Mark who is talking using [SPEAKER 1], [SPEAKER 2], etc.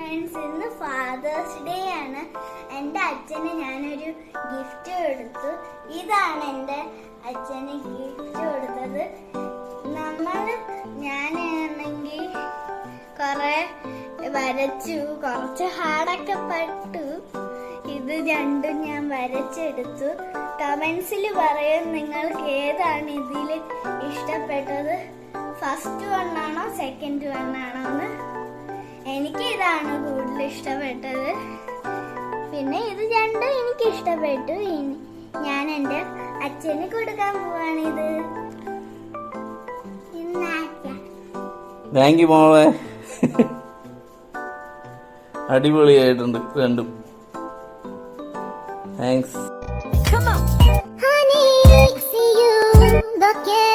[SPEAKER 1] Friends, ഇന്ന് fathers day ആണ്. എൻ്റെ അച്ഛന് ഞാനൊരു ഗിഫ്റ്റ് കൊടുത്തു. ഇതാണ് എൻ്റെ അച്ഛന് ഗിഫ്റ്റ് കൊടുത്തത്. ഞാനാണെങ്കിൽ കുറെ വരച്ചു, കുറച്ച് ഹാർഡൊക്കെ പെട്ടു. ഇത് രണ്ടും ഞാൻ വരച്ചെടുത്തു. കമന്റ്സിൽ പറയും നിങ്ങൾക്ക് ഏതാണ് ഇതിൽ ഇഷ്ടപ്പെട്ടത്, ഫസ്റ്റ് വണ്ണാണോ സെക്കൻഡ് വണ്ണാണോ എന്ന്. എനിക്ക് ഇതാണ് കൂടുതൽ ഇഷ്ടപ്പെട്ടത്. പിന്നെ ഇത് രണ്ടും എനിക്ക് ഇഷ്ടപ്പെട്ടു. ഞാൻ എൻ്റെ അച്ഛന് കൊടുക്കാൻ പോവാണിത്.
[SPEAKER 2] താങ്ക് യു മോളെ, അടിപൊളിയായിട്ടുണ്ട് രണ്ടും. Thanks.
[SPEAKER 1] Honey, see you, look at